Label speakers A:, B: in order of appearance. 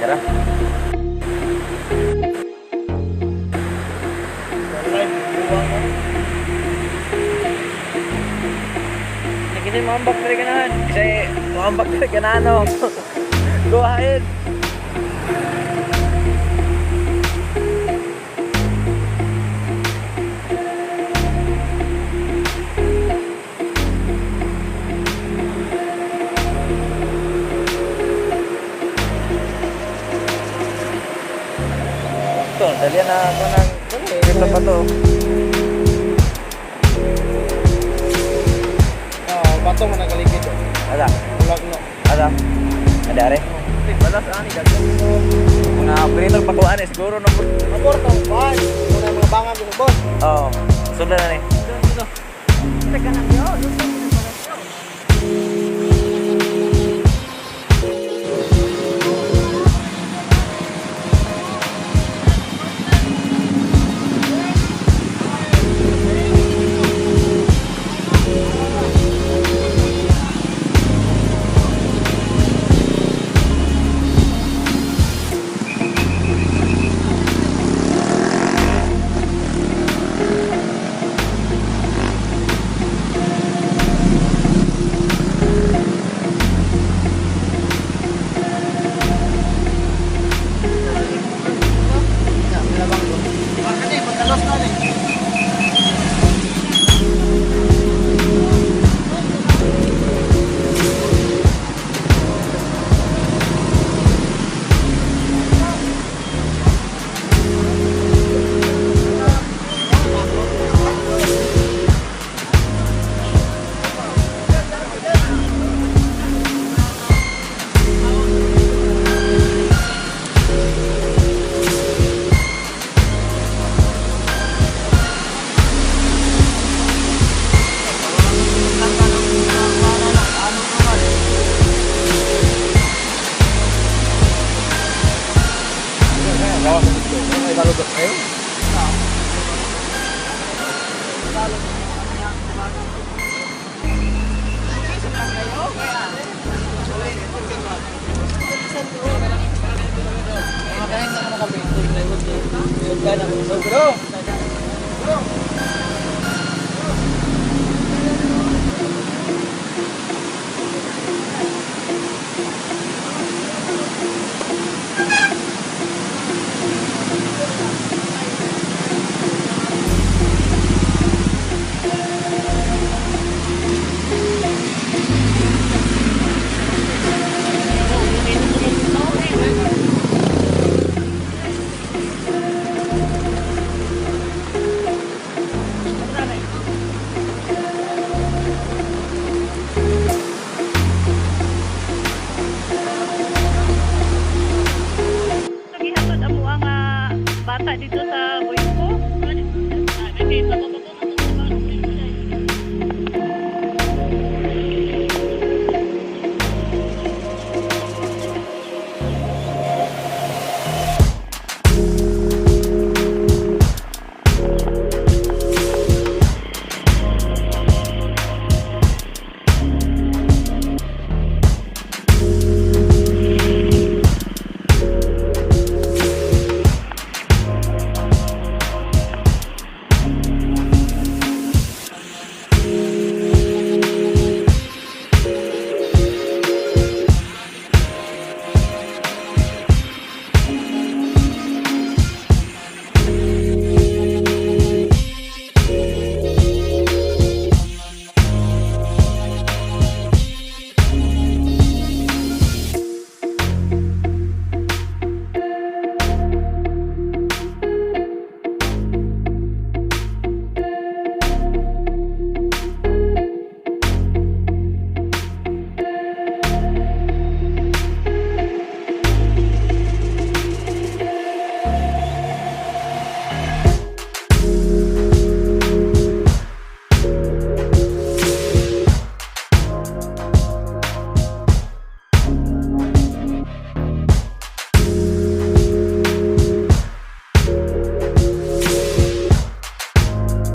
A: Tara. Hindi makambak na rin ganahan. Kasi makambak na rin ganahan, no? Go ahead. Ito, dali na ako ng ito pa to.
B: Bato mo nagaligid.
A: Ada.
B: Ulag no.
A: Ada. Ada are. Balas ani daghan. Mga operator patuan siguro no.
B: Aborto, bye. Muna mga bangan binubos.
A: Oo. Sundan na ni.
C: Teka lang yun.
B: Bro.